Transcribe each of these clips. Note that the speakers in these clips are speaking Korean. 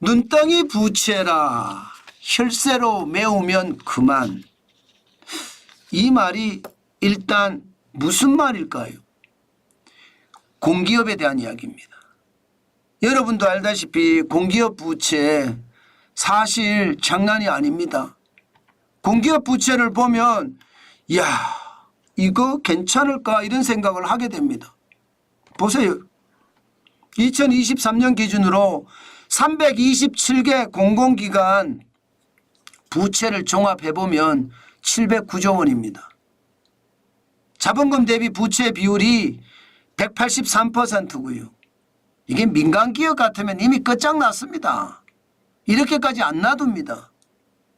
눈덩이 부채라 혈세로 메우면 그만. 이 말이 일단 무슨 말일까요? 공기업에 대한 이야기입니다. 여러분도 알다시피 공기업 부채 사실 장난이 아닙니다. 공기업 부채를 보면 야 이거 괜찮을까 이런 생각을 하게 됩니다. 보세요. 2023년 기준으로 327개 공공기관 부채를 종합해보면 709조 원입니다. 자본금 대비 부채 비율이 183%고요. 이게 민간기업 같으면 이미 끝장났습니다. 이렇게까지 안 놔둡니다.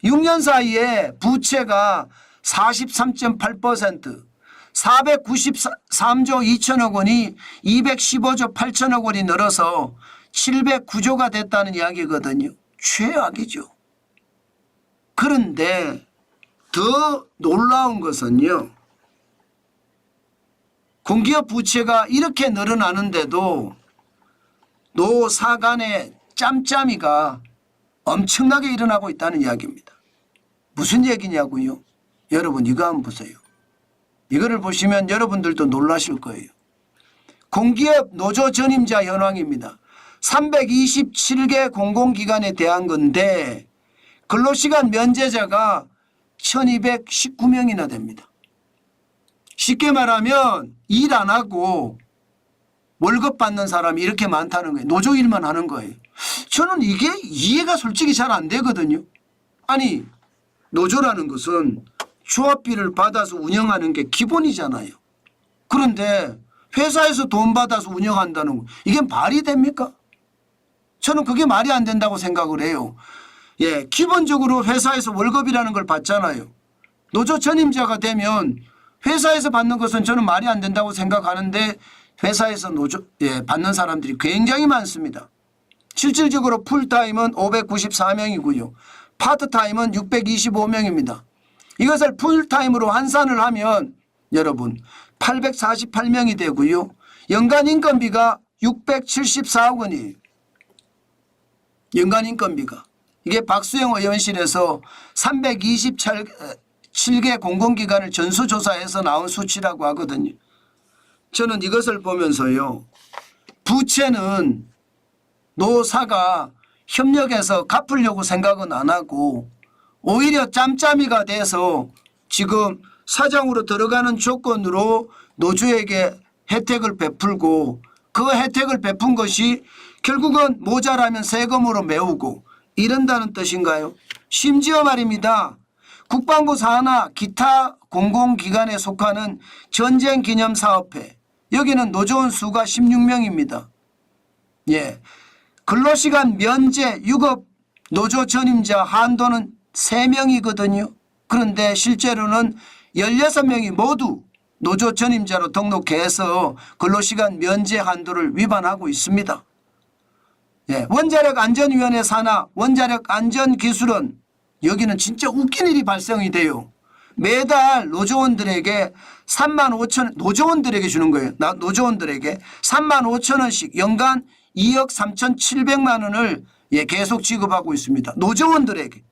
6년 사이에 부채가 43.8%, 493조 2천억 원이 215조 8천억 원이 늘어서 709조가 됐다는 이야기거든요. 최악이죠. 그런데 더 놀라운 것은요. 공기업 부채가 이렇게 늘어나는데도 노사 간의 짬짬이가 엄청나게 일어나고 있다는 이야기입니다. 무슨 얘기냐고요? 여러분 이거 한번 보세요. 이거를 보시면 여러분들도 놀라실 거예요. 공기업 노조 전임자 현황입니다. 327개 공공기관에 대한 건데 근로시간 면제자가 1219명이나 됩니다. 쉽게 말하면 일 안 하고 월급 받는 사람이 이렇게 많다는 거예요. 노조 일만 하는 거예요. 저는 이게 이해가 솔직히 잘 안 되거든요. 아니 노조라는 것은 조합비를 받아서 운영하는 게 기본이잖아요. 그런데 회사에서 돈 받아서 운영한다는 거 이게 말이 됩니까? 저는 그게 말이 안 된다고 생각을 해요. 예, 기본적으로 회사에서 월급이라는 걸 받잖아요. 노조 전임자가 되면 회사에서 받는 것은 저는 말이 안 된다고 생각하는데 회사에서 노조 받는 사람들이 굉장히 많습니다. 실질적으로 풀타임은 594명이고요. 파트타임은 625명입니다. 이것을 풀타임으로 환산을 하면 여러분 848명이 되고요. 연간 인건비가 674억 원이에요. 연간 인건비가. 이게 박수영 의원실에서 327개 공공기관을 전수조사해서 나온 수치라고 하거든요. 저는 이것을 보면서요. 부채는 노사가 협력해서 갚으려고 생각은 안 하고 오히려 짬짬이가 돼서 지금 사장으로 들어가는 조건으로 노조에게 혜택을 베풀고 그 혜택을 베푼 것이 결국은 모자라면 세금으로 메우고 이런다는 뜻인가요? 심지어 말입니다. 국방부 산하 기타 공공기관에 속하는 전쟁기념사업회 여기는 노조원 수가 16명입니다. 예, 근로시간 면제 유급 노조 전임자 한도는 3명이거든요. 그런데 실제로는 16명이 모두 노조 전임자로 등록해서 근로시간 면제 한도를 위반하고 있습니다. 예, 원자력안전위원회 산하 원자력안전기술원 여기는 진짜 웃긴 일이 발생이 돼요. 매달 노조원들에게 3만 5천 노조원들에게 주는 거예요. 노조원들에게 3만 5천 원씩 연간 2억 3,700만 원을 계속 지급하고 있습니다. 노조원들에게.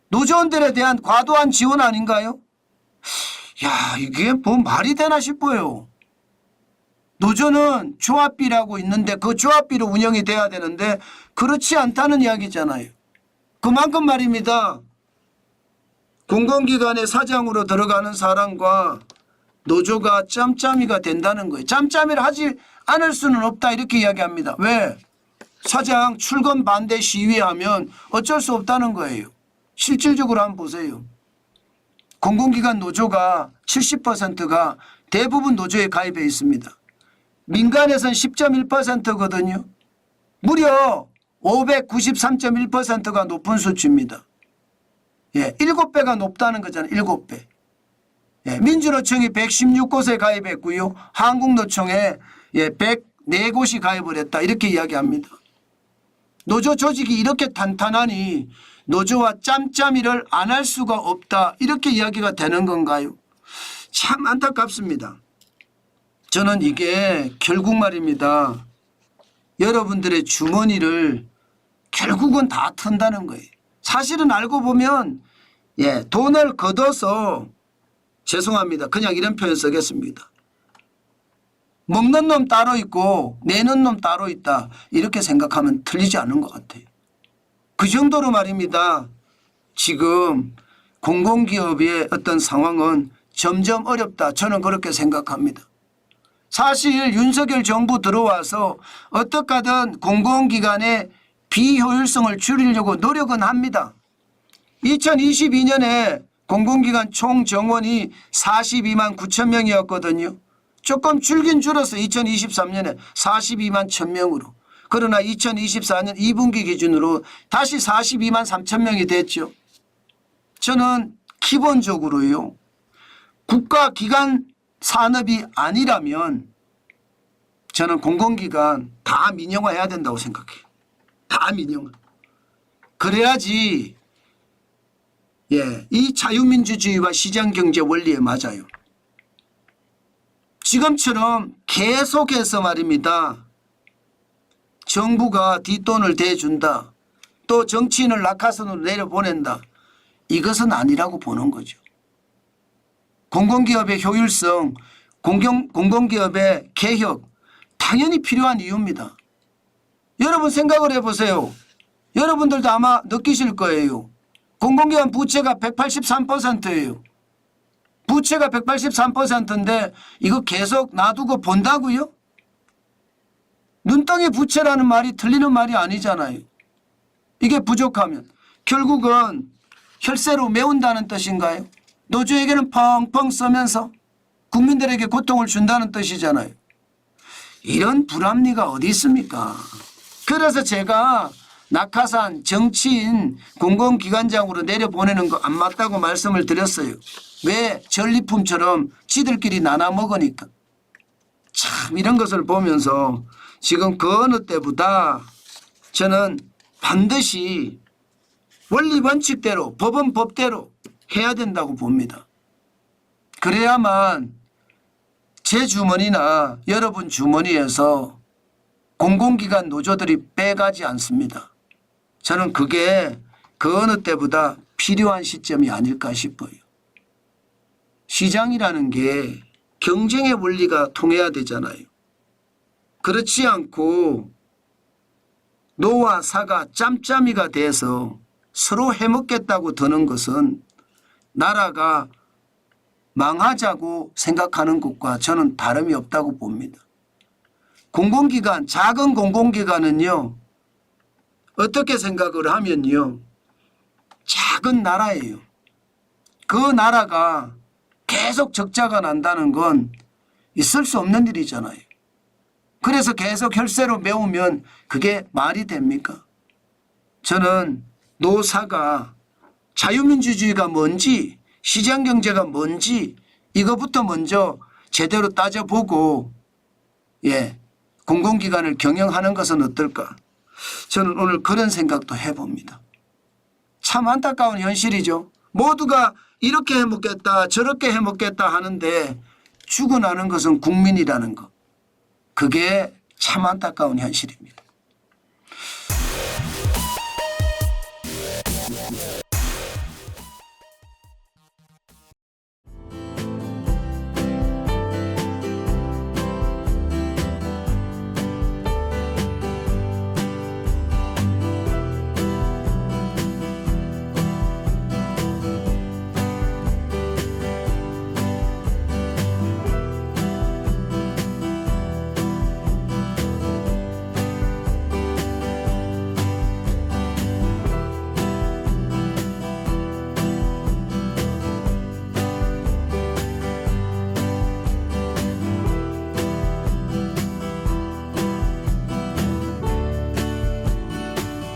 노조원들에 대한 과도한 지원 아닌가요? 야 이게 뭐 말이 되나 싶어요. 노조는 조합비라고 있는데 그 조합비로 운영이 돼야 되는데 그렇지 않다는 이야기잖아요. 그만큼 말입니다. 공공기관의 사장으로 들어가는 사람과 노조가 짬짬이가 된다는 거예요. 짬짬이를 하지 않을 수는 없다 이렇게 이야기합니다. 왜? 사장 출근 반대 시위하면 어쩔 수 없다는 거예요. 실질적으로 한번 보세요. 공공기관 노조가 70%가 대부분 노조에 가입해 있습니다. 민간에서는 10.1%거든요. 무려 593.1%가 높은 수치입니다. 예, 7배가 높다는 거잖아요. 7배. 예, 민주노총이 116곳에 가입했고요. 한국노총에 104곳이 가입을 했다. 이렇게 이야기합니다. 노조 조직이 이렇게 탄탄하니 노조와 짬짬이를 안 할 수가 없다. 이렇게 이야기가 되는 건가요? 참 안타깝습니다. 저는 이게 결국 말입니다. 여러분들의 주머니를 결국은 다 튼다는 거예요. 사실은 알고 보면 돈을 걷어서 죄송합니다. 그냥 이런 표현 쓰겠습니다. 먹는 놈 따로 있고 내는 놈 따로 있다. 이렇게 생각하면 틀리지 않은 것 같아요. 그 정도로 말입니다. 지금 공공기업의 어떤 상황은 점점 어렵다. 저는 그렇게 생각합니다. 사실 윤석열 정부 들어와서 어떻게 하든 공공기관의 비효율성을 줄이려고 노력은 합니다. 2022년에 공공기관 총 정원이 42만 9천 명이었거든요. 조금 줄긴 줄어서 2023년에 42만 1,000명으로. 그러나 2024년 2분기 기준으로 다시 42만 3천 명이 됐죠. 저는 기본적으로요. 국가기관 산업이 아니라면 저는 공공기관 다 민영화해야 된다고 생각해요. 다 민영화. 그래야지 이 자유민주주의와 시장경제 원리에 맞아요. 지금처럼 계속해서 말입니다. 정부가 뒷돈을 대준다. 또 정치인을 낙하산으로 내려보낸다. 이것은 아니라고 보는 거죠. 공공기업의 효율성, 공공기업의 개혁 당연히 필요한 이유입니다. 여러분 생각을 해보세요. 여러분들도 아마 느끼실 거예요. 공공기관 부채가 183%예요. 부채가 183%인데 이거 계속 놔두고 본다고요? 눈덩이 부채라는 말이 틀리는 말이 아니잖아요. 이게 부족하면 결국은 혈세로 메운다는 뜻인가요? 노조에게는 펑펑 써면서 국민들에게 고통을 준다는 뜻이잖아요. 이런 불합리가 어디 있습니까? 그래서 제가 낙하산 정치인 공공기관장으로 내려보내는 거 안 맞다고 말씀을 드렸어요. 왜? 전리품처럼 지들끼리 나눠 먹으니까. 참 이런 것을 보면서 지금 그 어느 때보다 저는 반드시 원리 원칙대로 법은 법대로 해야 된다고 봅니다. 그래야만 제 주머니나 여러분 주머니에서 공공기관 노조들이 빼가지 않습니다. 저는 그게 그 어느 때보다 필요한 시점이 아닐까 싶어요. 시장이라는 게 경쟁의 원리가 통해야 되잖아요. 그렇지 않고 노와 사가 짬짬이가 돼서 서로 해먹겠다고 드는 것은 나라가 망하자고 생각하는 것과 저는 다름이 없다고 봅니다. 공공기관, 작은 공공기관은요. 어떻게 생각을 하면요. 작은 나라예요. 그 나라가 계속 적자가 난다는 건 있을 수 없는 일이잖아요. 그래서 계속 혈세로 메우면 그게 말이 됩니까? 저는 노사가 자유민주주의가 뭔지 시장경제가 뭔지 이거부터 먼저 제대로 따져보고 공공기관을 경영하는 것은 어떨까? 저는 오늘 그런 생각도 해봅니다. 참 안타까운 현실이죠. 모두가 이렇게 해먹겠다 저렇게 해먹겠다 하는데 죽어나는 것은 국민이라는 것. 그게 참 안타까운 현실입니다.